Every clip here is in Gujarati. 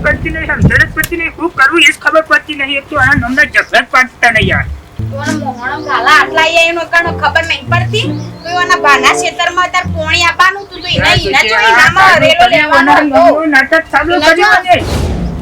પડતી નહીં, સમજણ જ પડતી નહીં, શું કરવું એ જ ખબર પડતી નહીં. એક તો આના નામના ઝઘડા જ પાડતા નહીં યાર. કોણ મોહણમ ગાલા આટલા એનો કાનો ખબર નહીં પડતી. તો એના બાના ખેતરમાં તાર પોણી આપવાનું તું તો એના જો એનામાં રેલો લેવાનો હતો. નાટક ચાલુ કર્યું મને.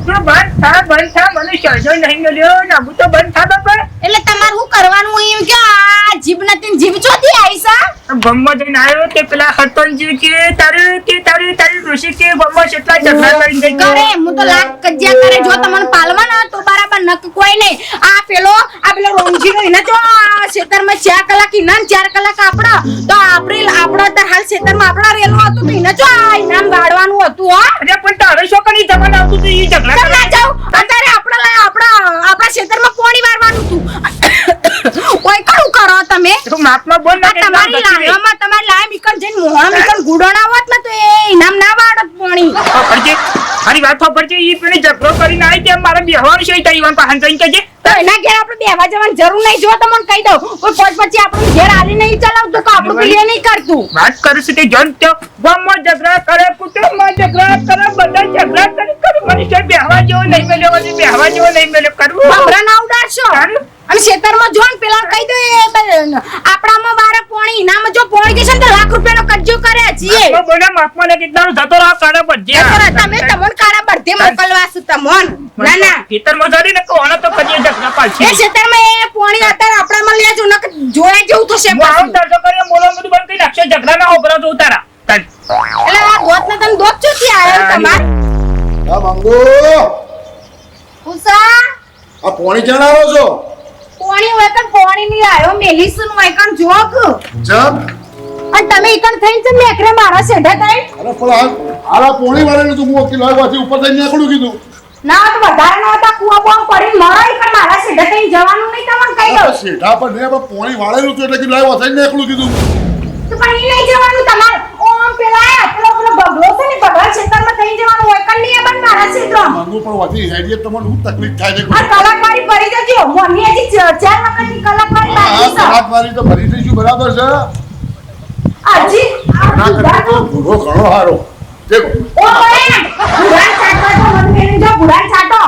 તો બંધ થા મને સહજો નહીં મળ્યો ને હું તો બંધ થા બાપા. એટલે તમારે શું કરવાનું એમ કે આ જીભ નથી જીભ ચોથી આઈસા ગમમાં જઈને આવ્યો તે પેલા હતનજી કે તારી ઋષિ કે ગમમાં કેટલા ઝઘડા કરીને ગઈ કરે હું તો લાખ કજ્યા કરે જો તમને પાલવા ના તો બરાબર નક કોઈ નહીં. આ પેલો રોમજી નો એને જો ખેતરમાં 4 કલાક ઇનામ 4 કલાક આપડા તો આપડા તો હાલ ખેતરમાં આપડા રેલો હતું તો એને જો આ ઇનામ ગાડવાનું હતું હો. અરે પણ તારે શું કરી જવાનું આવતું તો ઈ ઝઘડા ના જાવ અત્યારે આપડા ખેતરમાં પોણી વારવાનું હતું. કોઈ કરું કરો તમે તો માપમાં બોલ ના તમારી લાયમાં તમારી લાય મિકન જઈને મોહણ મિકન ગુડોણાવત ને તો એ ઇનામ ના વાડત પોણી પડજે. મારી વાત પડજે. ઈ પેલી ઝઘડો કરીને આવી તે મારે બેહવાનું છે તારી વાન પાહન જઈને કહેજે. તો એના ઘેર આપણે બેહવા જવાની જરૂર નહીં. જો તમને કહી દઉં કોઈ પછી આપણું ઘેર આલી નહીં ચલાવતું તો આપણું પ્રિય નહીં કરતું. વાત કરું છું તે જોન તો ગામમાં ઝઘડા કરે, કુટુંબમાં ઝઘડા કરે, બધા ઝઘડા કરે મને બેહવા જેવો નહીં મળ્યો, મને બેહવા જેવો નહીં મળ્યો. કરવું બાબરા ના ઉડાડશો અને ખેતરમાં જોન પેલા કહી દે આપણામાં વારે પોણી ઇનામ જો પોણી જશે તો લાખ રૂપિયાનો કજ્જો કરે છીએ. તો બોલે માપમાં ને કેટલાનો થતો રહો કાળા બજ્યા. તમે તમને કાળા બળધે મોકલવા છું તમોન. ના ખેતરમાં જડી ને કોનો તો કદી ઝઘડા પાછી. એ ખેતરમાં એ પોણી અત્યારે આપણામાં લેજો ન જોયા જેવું થશે. મારું દર્શો કરે બોલો બધું બંધ કરી નાખશે. ઝઘડા ના હોબરા તો ઉતારા. એટલે આ ગોત ને તમે દોત ચોથી આયો તમાર. આ મંગો ઉસા આ પોણી ચડાવો છો પોણી હોય કણ પોણી ની આયો મેલીસુન હોય કણ જોગ જબ અને તમે ઈકણ થઈને છે મેકરે મારા સેઢા થઈ. અરે પણ આલા પોણી વાળાને તો હું વકીલ આવ્યાથી ઉપર થઈને નીકળું કીધું ના તો વધારે ન હતા કુવા બોમ પડી મરાઈ કણ મારા સેઢા થઈને જવાનું નહીં તમને કહી દઉં. સીધા પર ને પોણી વાળેલું હતું એટલે કીધું આવ્યા થઈને નીકળું કીધું. તો પણ ઈ નહીં જવાનું તમાર ઓમ પેલા પેલો બગલો છે ને બગલા ખેતરમાં થઈને જવાનું હોય કણ નહીં બન મારા ખેતરમાં. મંગુ પણ વાથી હેડીએ તમને હું તકલીફ થાય છે. આ કલાકવારી ભરી જજો મોની હજી 4 વખતની કલાકવારી બાકી છે. કલાકવારી તો ભરી દઈશું બરાબર છે. હજી આ ભૂરો ઘણો હારો દેખો ઓ બેન બુરાન ચાટો તો મને જો બુરાન ચાટો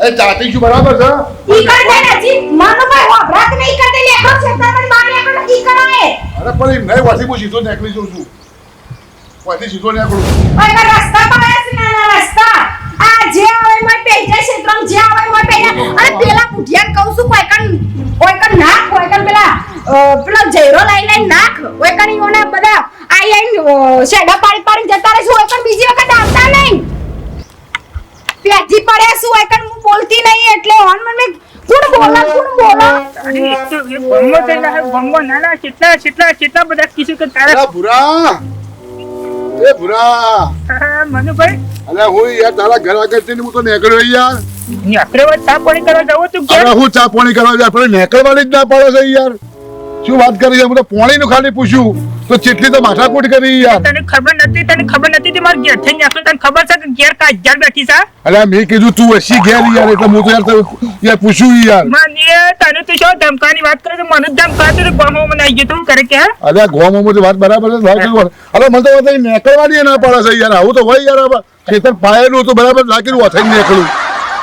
એ ચાટીશું બરાબર છે. ઈ કર દે ને જી માનુભાઈ વાભરાત નહીં કરતે લેખો ખેતરમાં બાર લેખો ઈ કરાય. અરે પણ એમ નહીં વાથી હું સીધો નીકળી જઉં છું. વાથી સીધો નીકળું. ઓય રસ્તા પર છે ના રસ્તા આ જે આવે મય પેજા ક્ષેત્રમ જે આવે મય પેજા અને પેલા બુઢિયાને કહું છું કોઈ કણ નાખ કોઈ કણ પેલો જૈરો લઈ નાખ કોઈ કણ ઈઓને બધા આઈ શેડા પાડી જતા રહેશું કોઈ કણ બીજી વખત આવતા નહીં. પેજી પડે શું કોઈ કણ હું બોલતી નહીં એટલે ઓન મને કોણ બોલા અરે એક તો એ ગમમાં જઈને ગમમાં નાના કેટલા બધા કિસ્સા કે તારા ભૂરા એ ભૂરા મનુભાઈ અરે હું યાર તારા ઘર આગળ હું તો નીકળ્યો યાર. આપણે વાત ચા પાણી કરવા જાવ તું અરે હું ચા પાણી કરવા જાય આપણે નીકળવાની જ ના પડે છે યાર. શું વાત કરી હું તો પાણી નું ખાલી પૂછ્યું તો ચેટલી તો માથાકૂટ કરી યાર. તને ખબર નથી તે માર ઘેર થઈને આખો તને ખબર છે કે ઘેર કા હજાર બેઠી છે. અરે મેં કીધું તું હસી ઘેર યાર એટલે હું તો યાર પૂછ્યું યાર. મને તને તો શું ધમકાની વાત કરે તો મને ધમકાતો તો ગોમો મને આવી ગયો તું કરે કે અરે ગોમો તો વાત બરાબર છે અરે મને તો વાત નીકળવાની ના પડે છે યાર. આવું તો હોય યાર ખેતર પાયેલું તો બરાબર લાગેલું અથાઈ નીકળું.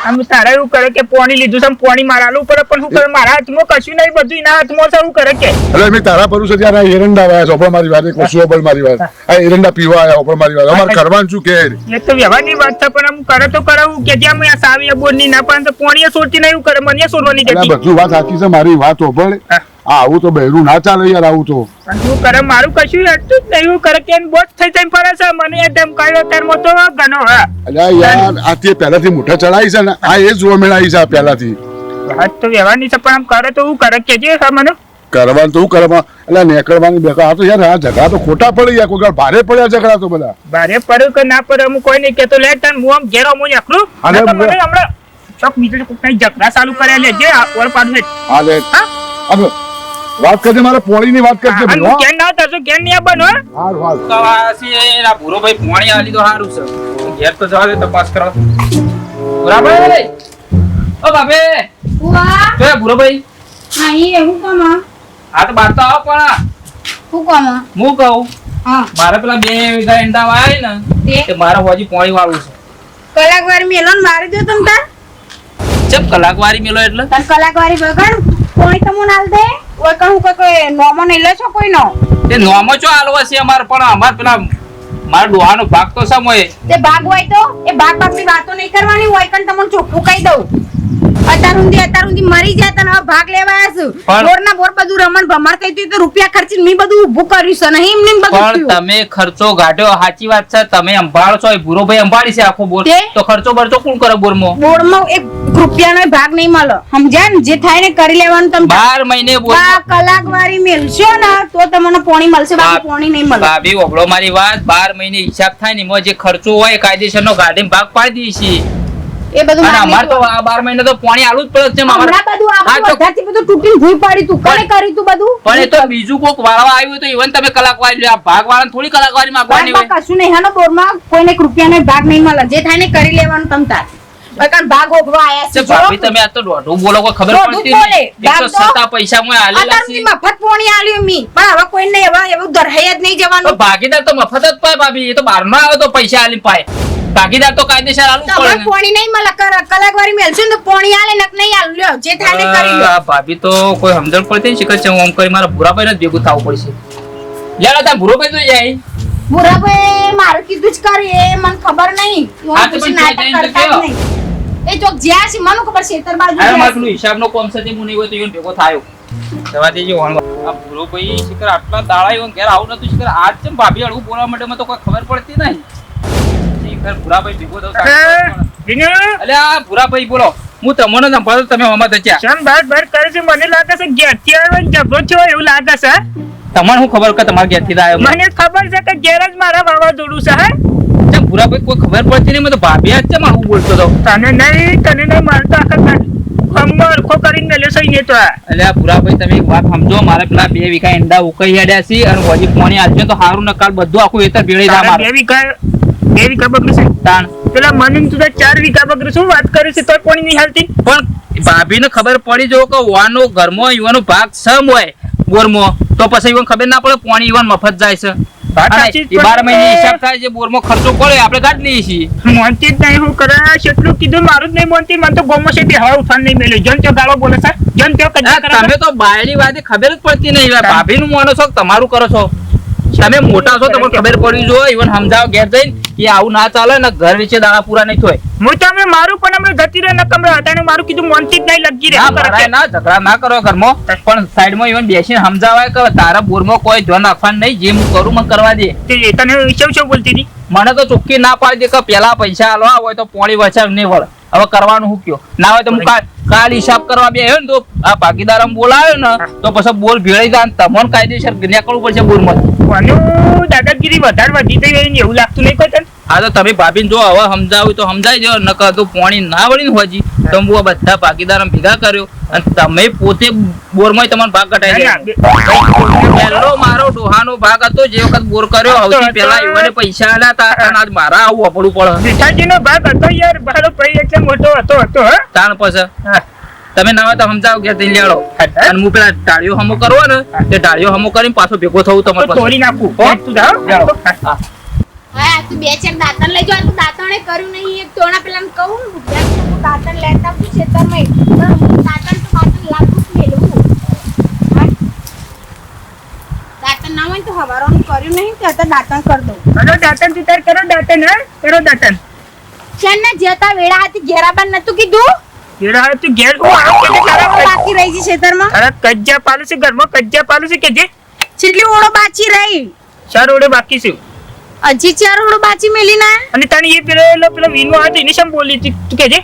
આમ તારા એવું કરે કે પોણી લીધું છે પોણી મારાલું પડે પણ શું કરે મારા હાથમાં કશું નહીં બધું એના હાથમાં છે. શું કરે કે અરે મેં તારા પરું છે ત્યારે એરંડા આવ્યા છે મારી વાત એક વસ્તુ પણ મારી વાત આ એરંડા પીવા આવ્યા મારી વાત અમારે કરવાનું શું કે એ તો વ્યવહારની વાત છે પણ આમ કરે તો કરાવું કે જ્યાં મેં સાવી બોર ની ના પણ પોણીએ છોડતી નહીં કરે મને છોડવાની જતી. બધું વાત સાચી છે મારી વાત હોભળ. આવું તો બહેરું ના ચાલે યાર. આવું તો શું કરે મારું કશું હેઠતું જ નહીં. કરે કે બોટ થઈ જઈને ફરે છે મને એ ધમકાયો ત્યારે તો ઘણો હા અલ્યા યાર આ તે પહેલાથી મોઢા ચડાઈ છે ને આ એ જોવા મેળાઈ છે પહેલાથી વાત તો વ્યવહારની છે પણ આમ કરે તો હું કરે કે જે મને કરવાનું તો હું કરવા એટલે નીકળવાની બેકા આ તો યાર આ ઝઘડા તો ખોટા પડી ગયા કોઈ ભારે પડ્યા ઝઘડા તો બધા ભારે પડ્યું કે ના પડે હું કોઈ નહીં કેતો લે તને હું આમ ઘેરો હું એકલું અને મને હમણાં ચોક બીજું કોઈ ઝઘડા ચાલુ કર્યા લે જે ઓર પાડું હા લે હા વાત કરજે મારે પોણીની વાત કરજે ભાઈ હું કેન ના થતો કેન ની બનો હાર હાર કવાસી ના ભૂરો ભાઈ પોણી આલી તો સારું છે ઘેર તો જવા દે તપાસ કરો બરાબર ઓ બાબે ઉવા તો ભૂરો ભાઈ અહીં એવું કામ આ તો બાર તો આવો પણ હું કામ હું કહું હા મારે પેલા 2 વીઘા એંડા વાય ને તે મારે હોજી પોણી વાળું છે કલાકવારી મેલો ને મારી દો તમ તાર ચમ કલાકવારી મેલો એટલે તાર કલાકવારી વગર કોઈ તમો નાલ દે ઓય કહું કે કોઈ નોમો નહીં લે છો કોઈનો તે નોમો ચો આલવા છે અમાર પણ અમાર પેલા મારા ડોહાનો ભાગ તો સમય તે ભાગ હોય તો એ ભાગની વાતો નહીં કરવાની હોય કણ તમને ચોખ્ખું કહી દઉં અત્યાર સુધી મરી જાય તને હવે ભાગ લેવા આવ્યા છું બોરના બોર બધું રમણ ભમણ કહી તો રૂપિયા ખર્ચીને મેં બધું ઊભું કર્યું છે નહીં એમને બધું પણ તમે ખર્ચો ગાઢ્યો સાચી વાત છે તમે સંભાળો છો ભૂરો ભાઈ સંભાળી છે આખો બોર તો ખર્ચો બરચો કોણ કરે બોરમાં એક રૂપિયાનો ભાગ નહીં મળે સમજ્યા ને જે થાય ને કરી લેવાનું તમે 12 મહિને બોર કલાકવારી મેલશો ને તો તમને પોણી મળશે બાકી પોણી નહીં મળે ભાભી ઓગળો મારી વાત 12 મહિને હિસાબ થાય ને એમાં જે ખર્ચો હોય કાયદેસરનો ગાઢીને ભાગ પાડી દઈએ એ બધું અમાર તો આ 12 મહિને તો પાણી આલું જ પડે છે હમણાં બધું આપણું વધારથી બધું તૂટીને ભૂઈ પડી તું કોને કરી તું બધું પણ એ તો બીજું કોક વાળવા આવ્યું તો ઈવન તમે કલાકવારી લ્યો આ ભાગ વાળાને થોડી કલાકવારી માંગવાની હોય કશું નહીં હાનો બોરમાં કોઈને એક રૂપિયાનો ભાગ નહીં મળે જે થાય ને કરી લેવાનું તમ તાર બકાન ભાગ ઓગળો આયા છે ભાભી તમે આ તો દોઢું બોલો કોઈ ખબર પડતી નહીં 107 પૈસા માં આલેલા છે મફત પોણી આલ્યો મી પણ હવે કોઈને એવા એવું દરહૈયા જ નહીં જવાનું તો ભાગીદાર તો મફત જ પાય ભાભી એ તો 12 માં આવે તો પૈસા આલી પાય ભાગીદાર તો કાયદેસર આલું પડે ને પોણી નહીં મળે કલાકવારી મેલશે ને તો પોણી આલે નક નહીં આલ લ્યો જે થાય ને કરી લ્યો ભાભી તો કોઈ સમજણ પડતી નહીં શીખર છે હું કરી મારા ભૂરાભાઈ ને ભેગું થવું પડશે યાર તા ભૂરોભાઈ તો જાય ભૂરાભાઈ મારું કીધું જ કરે એ મને ખબર નહીં હા તો પણ નાટક કરતા જ નહીં એ ચોક જ્યાં છે મને ખબર છે તર બાજુ અરે મારું હિસાબનો કોમ છે તે હું નહીં હોય તો ઈવન ભેગો થાયો જવા દેજો આ ભૂરોભાઈ શીખર આટલા દાડા ઈવન ઘેર આવું નતું શીખર આજ ચમ ભાભી અડવું બોલવા માટે મને તો કોઈ ખબર પડતી નહીં શીખર ભૂરાભાઈ ભેગો થયો અલે આ ભૂરાભાઈ બોલો હું તમને સંભાળો તમે હમત થયા ચમ બાર કરે છે મને લાગે છે ઘેરથી આવ્યો ને જબરો છો એવું લાગે છે તમને શું ખબર કે તમારા ઘેરથી આવ્યો મને ખબર છે કે ઘેર જ મારા વાવાઝોડું છે હે ચમ ભૂરાભાઈ કોઈ ખબર પડતી નહીં મને તો ભાભી આજ ચમ આવું બોલતો તો તને નહીં મારતો આખા ખમર ખો કરીને મેલ્યો છે ને તો એટલે આ ભૂરાભાઈ તમે એક વાત સમજો મારે પેલા 2 વીઘા ઈંડા ઉકાઈ હેડ્યા છે અને હજી પાણી આલજો તો હારું નકાલ બધું આખું એતર ભેળે જા મારે 2 વીઘા બગડું છે તાણ પેલા મને તું 4 વીઘા બગડું શું વાત કરે છે તો કોની નહીં હાલતી પણ ભાભીને ખબર પડી જો કે વાનો ઘરમાં ઈવાનો ભાગ સમ હોય બોરમાં તો પછી ઈવન ખબર ના પડે પાણી ઈવન મફત જાય છે 12 મહિને હિસાબ થાય છે બોરમાં ખર્ચો પડે આપણે કાઢ લઈએ છીએ મોનતી જ નહીં હું કરે કેટલું કીધું મારું જ નહીં મોનતી મને તો ગોમો છે બે હવા ઉઠાણ નહીં મેલ્યો જન તો ગાળો બોલે છે જન તો કજા કરે તમે તો બાયડી વાતે ખબર જ પડતી નહીં ભાભીનું મોનો છો તમારું કરો છો તમે મોટા છો તમને ખબર પડી જો ઈવન સમજાવો ઘેર જઈને કે આવું ના ચાલે ને ઘર નીચે દાણા પૂરા નહીં થાય હું તો અમે મારું પણ અમે ગતિ રે ન કમરે હતા મારું કીધું મોનતી જ નહીં લગી રે ના ઝઘડા ના કરો ઘરમાં પણ સાઈડમાં ઈવન બેસીને સમજાવાય કે તારા બોરમાં કોઈ ધ્યાન રાખવાનું નહીં જે હું કરું મને કરવા દે તને શું બોલતી હતી મને તો ચોખ્ખી ના પાડી દે કે પેલા પૈસા આલવા હોય તો પોણી વચાવ નહીં વળે હવે કરવાનું શું કયો ના હોય તો હું કાલ હિસાબ કરવા બે ને તો આ ભાગીદાર બોલાવ્યો ને તો પછી બોલ ભેળાઈ જાય તમને કાયદેસર નીકળવું પડશે બોરમાં દાદાગીરી વધારે વધી થઈ એવું લાગતું નહીં કોઈ તને હા તો તમે ભાભીને જો હવે સમજાવ્યું તો સમજાઈ દો નકર તો પોણી ના વળી ને હજી તો હું બધા ભાગીદાર ભેગા કર્યો અને તમે પોતે બોરમાં તમને ભાગ કટાઈ પહેલો મારો ડોહાનો ભાગ હતો જે વખત બોર કર્યો સૌથી પહેલા એવાને પૈસા આલ્યા હતા અને આજ મારા આવું આપડું પડે મીઠાજીનો ભાગ હતો યાર મારો ભાઈ એટલે મોટો હતો તાણ પછી તમે ના હોય તો સમજાવો કે તઈ લેડો અને હું પેલા ટાળીઓ હમો કરવો ને તે ટાળીઓ હમો કરીને પાછો ભેગો થવું તમારે પાસે તોડી નાખું તું જાઓ હા તું બે ચાર દાંતણ લઈ જો તું દાંતણે કર્યું નહીં એક તોણા પેલાને કહું હું દાંતણ લેતા હું ખેતરમાં દાંતણ તો દાંતણ લાગતું જ મેલું દાંતણ ના હોય તો હવારોનું કર્યું નહીં તો અત્યારે દાંતણ કરી દઉં અરે દાંતણ તું તાર કરો દાંતણ હા કરો દાંતણ છે ને જતા વેળા હતી ઘેરાબાન નતું કીધું ઘેરા તું ઘેર હું આવ કે તારા બાકી રહી છે ખેતરમાં અરે કજ્જા પાલું છે ઘરમાં કજ્જા પાલું છે કે જે કેટલી ઓળો બાચી રહી 4 ઓડે બાકી છે હજી 4 ઓળો બાચી મેલી ના અને તને એ પેલો વીનો હતો એને શમ બોલી તું કે જે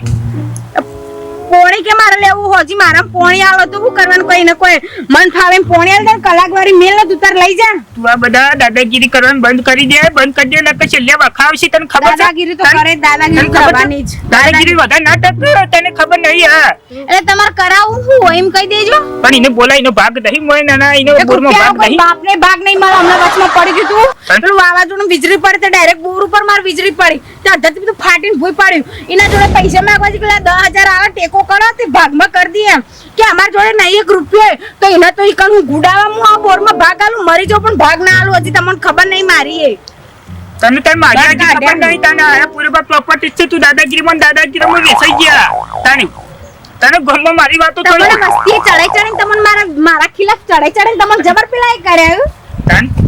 પોણી કે મારે લેવું હોજી મારા પોણી આલો તો હું કરવાનું કોઈ ને કોઈ મન ફાવે પોણી આલ દે કલાકવારી મેલ ને તું તાર લઈ જા તું આ બધા દાદાગીરી કરવાનું બંધ કરી દે બંધ કરી દે નકર છેલ્લે વખાવશી તને ખબર છે દાદાગીરી તો કરે દાદાગીરી કરવાની જ દાદાગીરી વધારે ના ટક તને ખબર નહીં હા એટલે તમારે કરાવું હું હોય એમ કહી દેજો પણ એને બોલાય એનો ભાગ નહીં મળે ના એનો બોરમાં ભાગ નહીં બાપને ભાગ નહીં મળે હમણાં વચમાં પડી ગયું તું પેલું વાવાઝોડું વીજળી પડે તો ડાયરેક્ટ બોર ઉપર માર વીજળી પડી તો અધરથી બધું ફાટીને ભૂઈ પડ્યું એના જોડે પૈસા માંગવા છે કે 10,000 આવે ટેકો કરો તે ભાગમાં કરી દે એમ કે અમારા જોડે નહીં 1 રૂપિયો તો એના તો ઈકણ હું ગુડાવા હું આ બોરમાં ભાગ આલું મરી જાઉં પણ ભાગ ના આલું હજી તમને ખબર નહીં મારી એ તને તારી મારી દાદા આજે ખબર નહીં તને આ પૂરેપૂરી પ્રોપર્ટી છે તું દાદાગીરીમાં વેચાઈ ગયા તને ગમમાં મારી વાતો તમને થોડી મસ્તી ચડાઈ ચડાઈને તમને મારા ખિલાફ ચડાઈ ચડાઈને તમને જબર પેલા કર્યા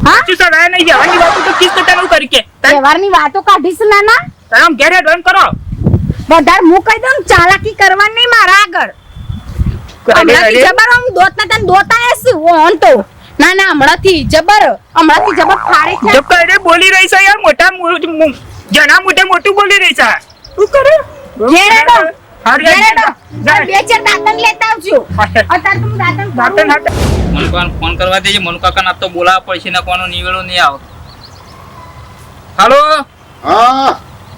હા? તું સડાય નહીં જવાની વાતો તો કિસ તને હું કરી કે તહેવારની વાતો કાઢીશ ના તને ઘેર ડોન કરો વધારે હું કહી દઉં ચાલાકી કરવાની નહીં મારા આગળ હમણાંથી જબર હું તને દોતા આવીશ ઓન તો ના હમણાંથી જબર ફાડે છે જો કઈ બોલી રહી છે યાર જના મોટું બોલી રહી છે શું કરે ઘેરે તો હારી બે ચાર દાંતણ લેતા આવજો અત્યારે તું દાંતણ મનુકાને ફોન કરવા દેજે. મનુકાકાને આપ તો બોલાવવા પડશે ને કોનો નિવેડો નહીં આવે. હાલો હા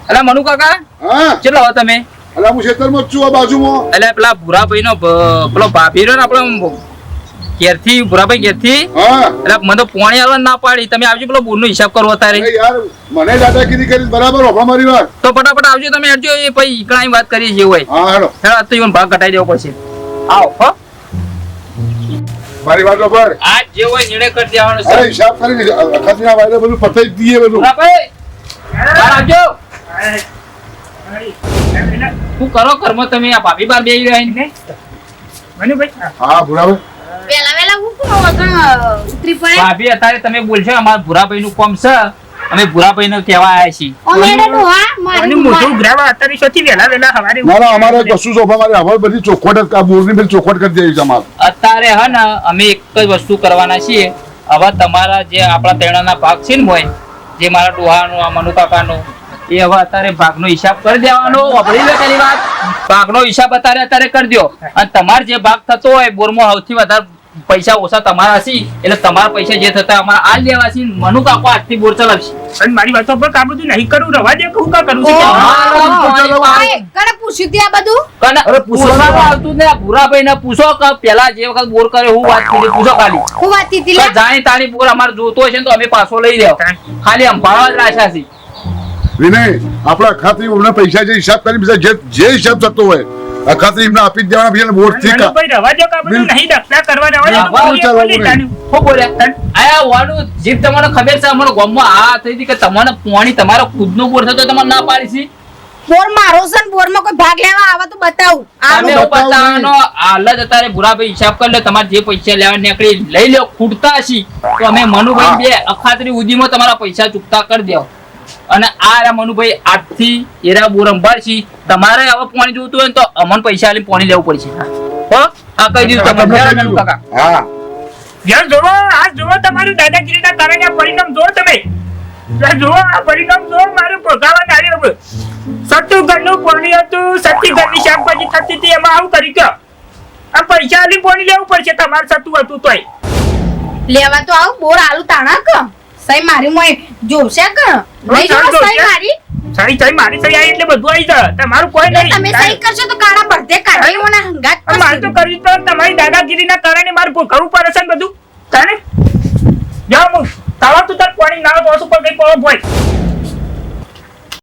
અલા મનુકાકા હા કેટલો હો તમે? અલા હું ખેતરમાં જ છું આ બાજુમાં. એટલે પેલા ભૂરાભાઈ નો પેલો ભાભી રહ્યો ને આપણો ઘેરથી ભૂરાભાઈ ઘેરથી હા એટલે મને તો પોણી આવવા ના પાડી. તમે આવજો પેલો બોરનો હિસાબ કરો અત્યારે. અરે યાર મને દાદાગીરી કરી બરાબર હોભા મારી વાત. તો ફટાફટ આવજો તમે. હેડજો એ પછી ઈકણાની વાત કરીએ છીએ હોય. હા હેડો હેડો આજ તો ઈવન ભાગ ઘટાઈ દેવો પડશે. આવો હો. મારી વાત પર આજ જે હોય નિર્ણય કરી દેવાનો છે. અરે હિસાબ કરી અખાતના વાયદે બધું પતાઈ જ દઈએ બધું. ભૂરાભાઈ બહાર આવજો. શું કરો કર્મ તમે? આ ભાભી બાર બેહી રહ્યા ને. મનુભાઈ હા ભુરાભાઈ વેલા હું કોણ વગર ઉતરી પડે ભાભી અત્યારે તમે બોલશો અમારા ભૂરાભાઈ નું કામ છે. અમે ભૂરાભાઈ ને કહેવા આવ્યા છીએ. ઓમેડે તો હા અને મારું મોટું ઉઘરાવા અત્યારે શોથી વેલા હવારે ના ના અમારે કશું સોફા મારી હવે બધી ચોખવટ જ બોરની બધી ચોખવટ કરી દેવી છે અમારે. અત્યારે હે ને અમે એક જ વસ્તુ કરવાના છીએ. હવે તમારા જે આપણા તેણાના ભાગ છે ને હોય જે મારા ડોહાનો આ મનુકાકાનો એ હવે અત્યારે ભાગનો હિસાબ કરી દેવાનો. વાપરી લો પેલી વાત. ભાગનો હિસાબ અત્યારે કરી દો. અને તમારે જે ભાગ થતો હોય બોરમાં સૌથી વધારે પૈસા ઓછા તમારા છે એટલે તમારા પૈસા જે થતા અમારા આ લેવા છે. મનુકાકો આજથી બોર ચલાવશે. અને મારી વાતો પર કામ બધું નહીં કરું રવા દે હું કા કરું છું કને પૂછ્યું તી આ બધું કને પૂછવાનું આવતું જ ને. આ ભૂરાભાઈ ને પૂછો કે પેલા જે વખત બોર કર્યો હું વાત કરી પૂછો ખાલી. હું વાત હતી લે જાણી તાણી બોર અમારે જોતો હોય છે ને તો અમે પાછો લઈ લેવો. ખાલી અંભાળવા જ રાખ્યા છે. વિનય આપણા અખાત્રી અમને પૈસા જે હિસાબ કરી બીજા જે હિસાબ થતો હોય અખાત્રી એમને આપી જ દેવાના બીજા બોર થી મનુભાઈ રવા દે કા બધું નહીં દખલા કરવા રવા દે શું બોલ્યા? આયા હોવાનું જીત તમને ખબર છે અમારા ગામમાં આ થઈ હતી કે તમને પોણી તમારો ખુદનો બોર થતો તમને ના પાડી છે. બોર મારો છે ને બોરમાં કોઈ ભાગ લેવા આવે તો બતાવું તમે બતાવવાનો હાલ જ અત્યારે ભૂરાભાઈ હિસાબ કરી લે. તમારે જે પૈસા લેવા નીકળી લઈ લો. ખૂટતા છે તો અમે મનુભાઈ બે અખાત્રી ઉદીમાં તમારા પૈસા ચૂકતા કરી દેવો. અને આ મનુભાઈ આજથી એરા બોર અંબાડશી. તમારે હવે પાણી જોતું હોય ને તો અમને પૈસા આલી પાણી લેવું પડશે. હો આ કહી દીધું તમે કાકા. હા યાર જોવો આ જોવો તમારું દાદાગીરીના કારણે આ પરિણામ જોવો તમે. યાર જોવો આ પરિણામ જોવો મારું ભોગાવા આવ્યું. સત્તું ઘરનું પાણી હતું સત્તી ઘરની શાકભાજી થતી હતી એમાં આવું કરી ગયો. આ પૈસા આલી પાણી લેવું પડશે તમારે સત્તું હતું તોય. લેવા તો આવું બોર આલુ તાણા ક સઈ મારી મોય જોશે ક નહીં જો સઈ મારી સહી મારી સહી આવી એટલે બધું આવી જાય તમારું કોઈ નહીં. તમે સહી કરશો તો કાળા પડદે કાઢી મને હંગાત મારે તો કરવી તો તમારી દાદાગીરીના કારણે મારે ભોગવવું પડે છે ને બધું. તારે જાઓ હું તાવા તું તાર પાણી ના તો ઉપર કઈ પડો ભોય